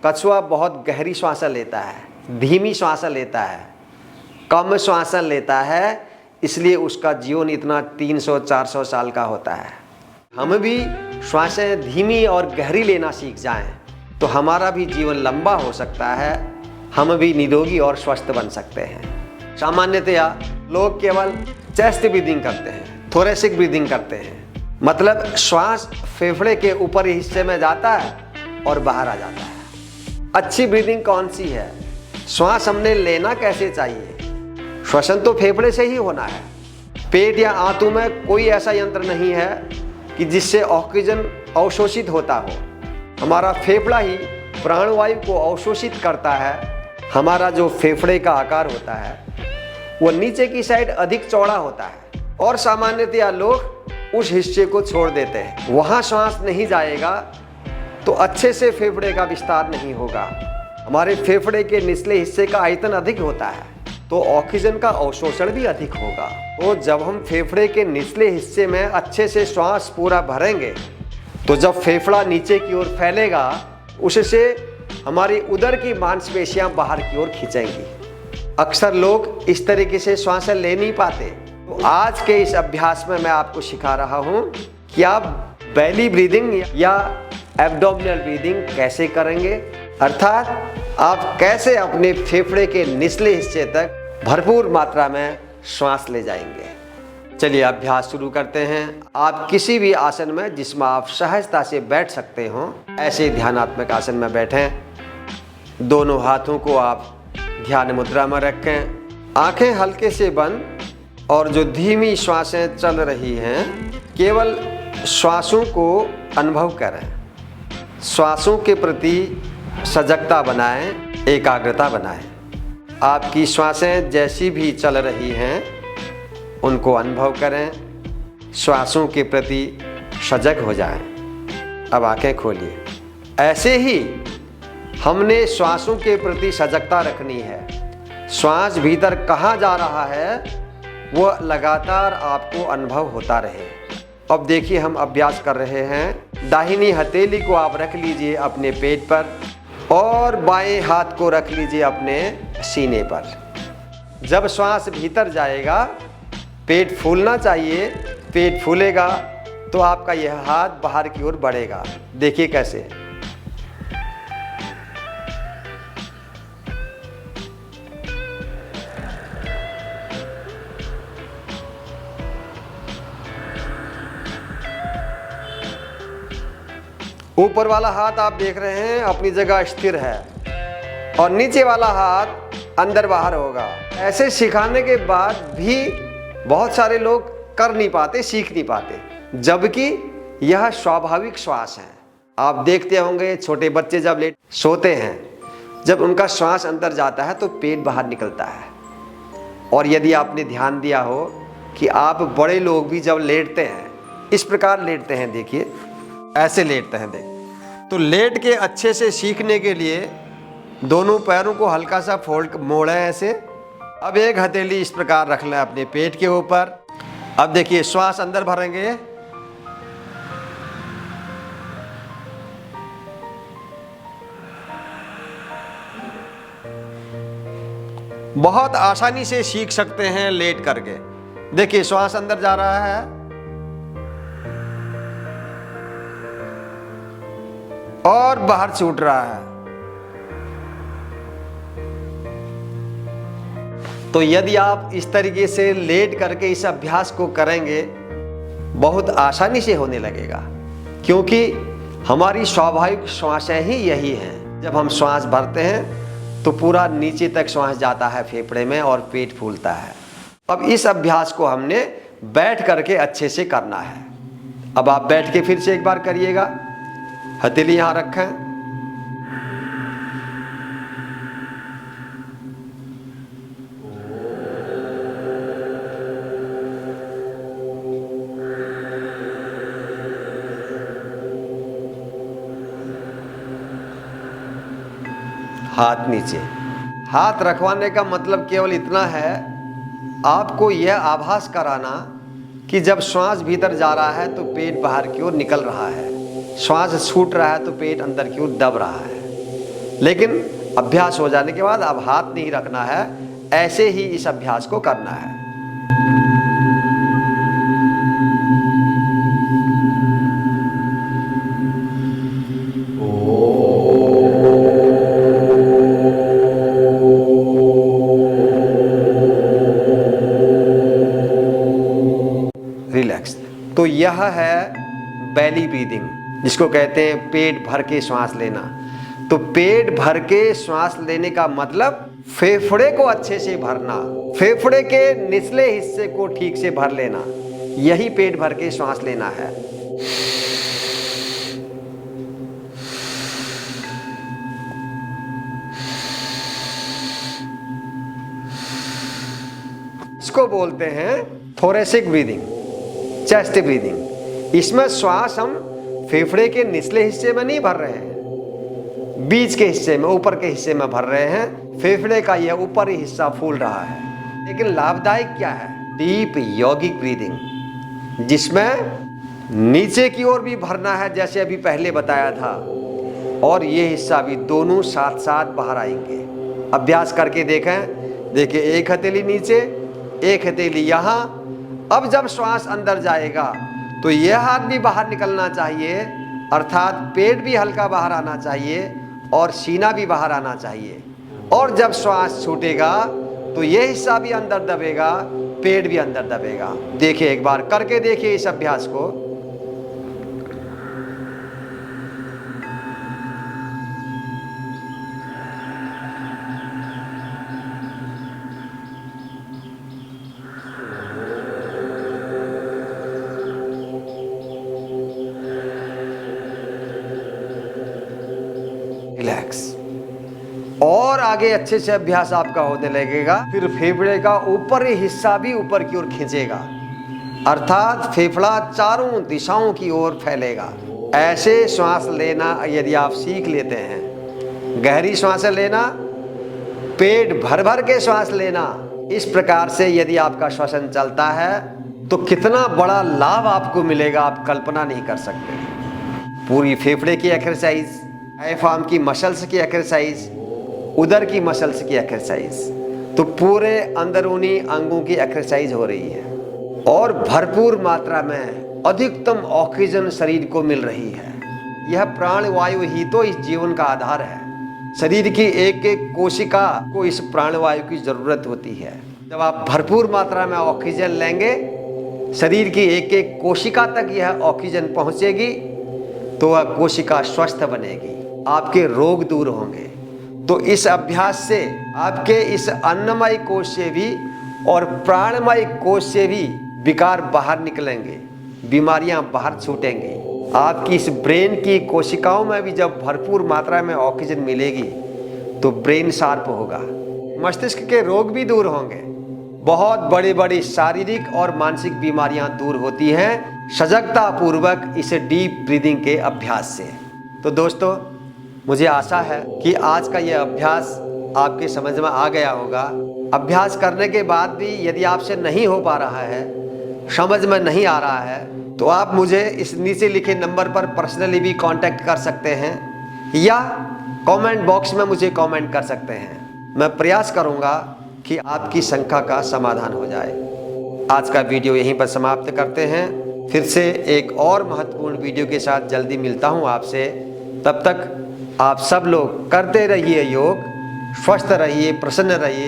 कछुआ बहुत गहरी श्वास लेता है, धीमी श्वास लेता है, कम श्वास लेता है, इसलिए उसका जीवन इतना 300-400 साल का होता है। हम भी श्वासें धीमी और गहरी लेना सीख जाएं तो हमारा भी जीवन लंबा हो सकता है, हम भी निरोगी और स्वस्थ बन सकते हैं। सामान्यतया लोग केवल चेस्ट ब्रीदिंग करते हैं, थोरेसिक ब्रीदिंग करते हैं, मतलब श्वास फेफड़े के ऊपरी हिस्से में जाता है और बाहर आ जाता है। अच्छी ब्रीदिंग कौन सी है? श्वास हमने लेना कैसे चाहिए? श्वसन तो फेफड़े से ही होना है। पेट या आंतों में कोई ऐसा यंत्र नहीं है कि जिससे ऑक्सीजन अवशोषित होता हो। हमारा फेफड़ा ही प्राणवायु को अवशोषित करता है। हमारा जो फेफड़े का आकार होता है वो नीचे की साइड अधिक चौड़ा होता है और सामान्यतया लोग उस हिस्से को छोड़ देते हैं। वहाँ श्वास नहीं जाएगा तो अच्छे से फेफड़े का विस्तार नहीं होगा। हमारे फेफड़े के निचले हिस्से का आयतन अधिक होता है तो ऑक्सीजन का अवशोषण भी अधिक होगा। तो जब हम फेफड़े के निचले हिस्से में अच्छे से श्वास पूरा भरेंगे तो जब फेफड़ा नीचे की ओर फैलेगा उससे हमारी उदर की मांसपेशियां बाहर की ओर खींचेंगी। अक्सर लोग इस तरीके से श्वास ले नहीं पाते। तो आज के इस अभ्यास में मैं आपको सिखा रहा हूं कि आप बेली ब्रीदिंग या एब्डोमिनल ब्रीदिंग कैसे करेंगे, अर्थात आप कैसे अपने फेफड़े के निचले हिस्से तक भरपूर मात्रा में श्वास ले जाएंगे। चलिए अभ्यास शुरू करते हैं। आप किसी भी आसन में जिसमें आप सहजता से बैठ सकते हो ऐसे ध्यानात्मक आसन में बैठें। दोनों हाथों को आप ध्यान मुद्रा में रखें, आंखें हल्के से बंद और जो धीमी श्वासें चल रही हैं केवल श्वासों को अनुभव करें। श्वासों के प्रति सजगता बनाएं, एकाग्रता बनाएं। आपकी श्वासें जैसी भी चल रही हैं उनको अनुभव करें, श्वासों के प्रति सजग हो जाएं। अब आंखें खोलिए। ऐसे ही हमने श्वासों के प्रति सजगता रखनी है। श्वास भीतर कहाँ जा रहा है वो लगातार आपको अनुभव होता रहे। अब देखिए हम अभ्यास कर रहे हैं। दाहिनी हथेली को आप रख लीजिए अपने पेट पर और बाएं हाथ को रख लीजिए अपने सीने पर। जब श्वास भीतर जाएगा पेट फूलना चाहिए, पेट फूलेगा तो आपका यह हाथ बाहर की ओर बढ़ेगा। देखिए कैसे। ऊपर वाला हाथ आप देख रहे हैं अपनी जगह स्थिर है और नीचे वाला हाथ अंदर बाहर होगा। ऐसे सिखाने के बाद भी बहुत सारे लोग कर नहीं पाते, सीख नहीं पाते, जबकि यह स्वाभाविक श्वास है। आप देखते होंगे छोटे बच्चे जब लेट सोते हैं, जब उनका श्वास अंदर जाता है तो पेट बाहर निकलता है। और यदि आपने ध्यान दिया हो कि आप बड़े लोग भी जब लेटते हैं इस प्रकार लेटते हैं, देखिए ऐसे लेटते हैं। देख तो लेट के अच्छे से सीखने के लिए दोनों पैरों को हल्का सा फोल्ड मोड़ें ऐसे। अब एक हथेली इस प्रकार रख लें अपने पेट के ऊपर। अब देखिए श्वास अंदर भरेंगे, बहुत आसानी से सीख सकते हैं लेट करके। देखिए श्वास अंदर जा रहा है और बाहर छूट रहा है। तो यदि आप इस तरीके से लेट करके इस अभ्यास को करेंगे बहुत आसानी से होने लगेगा, क्योंकि हमारी स्वाभाविक श्वासें ही यही हैं। जब हम श्वास भरते हैं तो पूरा नीचे तक श्वास जाता है फेफड़े में और पेट फूलता है। अब इस अभ्यास को हमने बैठ करके अच्छे से करना है। अब आप बैठ के फिर से एक बार करिएगा। हथेली यहाँ रखें, हाथ नीचे। हाथ रखवाने का मतलब केवल इतना है, आपको यह आभास कराना कि जब श्वास भीतर जा रहा है तो पेट बाहर की ओर निकल रहा है, श्वास छूट रहा है तो पेट अंदर की ओर दब रहा है। लेकिन अभ्यास हो जाने के बाद अब हाथ नहीं रखना है, ऐसे ही इस अभ्यास को करना है। रिलैक्स। तो यह है बेली ब्रीदिंग, जिसको कहते हैं पेट भर के श्वास लेना। तो पेट भर के श्वास लेने का मतलब फेफड़े को अच्छे से भरना, फेफड़े के निचले हिस्से को ठीक से भर लेना, यही पेट भर के श्वास लेना है। इसको बोलते हैं थोरेसिक ब्रीदिंग, चेस्ट ब्रीदिंग। इसमें श्वास हम फेफड़े के निचले हिस्से में नहीं भर रहे हैं, बीच के हिस्से में, ऊपर के हिस्से में भर रहे हैं। फेफड़े का यह ऊपरी हिस्सा फूल रहा है। लेकिन लाभदायक क्या है? डीप यौगिक ब्रीदिंग, जिसमें नीचे की ओर भी भरना है जैसे अभी पहले बताया था, और ये हिस्सा भी, दोनों साथ साथ बाहर आएंगे। अभ्यास करके देखें। देखिए, एक हथेली नीचे, एक हथेली यहाँ। अब जब श्वास अंदर जाएगा तो यह हाथ भी बाहर निकलना चाहिए, अर्थात पेट भी हल्का बाहर आना चाहिए और सीना भी बाहर आना चाहिए। और जब श्वास छूटेगा तो यह हिस्सा भी अंदर दबेगा, पेट भी अंदर दबेगा। देखिए, एक बार करके देखिए इस अभ्यास को। रिलैक्स। और आगे अच्छे से अभ्यास आपका होने लगेगा। फिर फेफड़े का ऊपरी हिस्सा भी ऊपर की ओर खींचेगा, अर्थात फेफड़ा चारों दिशाओं की ओर फैलेगा। ऐसे श्वास लेना यदि आप सीख लेते हैं, गहरी श्वास लेना, पेट भर भर के श्वास लेना, इस प्रकार से यदि आपका श्वसन चलता है तो कितना बड़ा लाभ आपको मिलेगा आप कल्पना नहीं कर सकते। पूरी फेफड़े की एक्सरसाइज, डायफ्राम की मसल्स की एक्सरसाइज, उदर की मसल्स की एक्सरसाइज, तो पूरे अंदरूनी अंगों की एक्सरसाइज हो रही है। और भरपूर मात्रा में अधिकतम ऑक्सीजन शरीर को मिल रही है। यह प्राणवायु ही तो इस जीवन का आधार है। शरीर की एक एक कोशिका को इस प्राणवायु की जरूरत होती है। जब आप भरपूर मात्रा में ऑक्सीजन लेंगे, शरीर की एक एक कोशिका तक यह ऑक्सीजन पहुंचेगी, तो वह कोशिका स्वस्थ बनेगी, आपके रोग दूर होंगे। तो इस अभ्यास से आपके इस अन्नमय कोश से भी और प्राणमय कोश से भी विकार बाहर निकलेंगे, बीमारियां बाहर छूटेंगी। आपकी इस ब्रेन की कोशिकाओं में भी जब भरपूर मात्रा में ऑक्सीजन मिलेगी तो ब्रेन शार्प होगा, मस्तिष्क के रोग भी दूर होंगे। बहुत बड़ी बड़ी शारीरिक और मानसिक बीमारियां दूर होती हैं सजगता पूर्वक इस डीप ब्रीदिंग के अभ्यास से। तो दोस्तों, मुझे आशा है कि आज का यह अभ्यास आपके समझ में आ गया होगा। अभ्यास करने के बाद भी यदि आपसे नहीं हो पा रहा है, समझ में नहीं आ रहा है, तो आप मुझे इस नीचे लिखे नंबर पर पर्सनली भी कांटेक्ट कर सकते हैं या कमेंट बॉक्स में मुझे कमेंट कर सकते हैं। मैं प्रयास करूंगा कि आपकी शंका का समाधान हो जाए। आज का वीडियो यहीं पर समाप्त करते हैं। फिर से एक और महत्वपूर्ण वीडियो के साथ जल्दी मिलता हूं आपसे। तब तक आप सब लोग करते रहिए योग, स्वस्थ रहिए, प्रसन्न रहिए।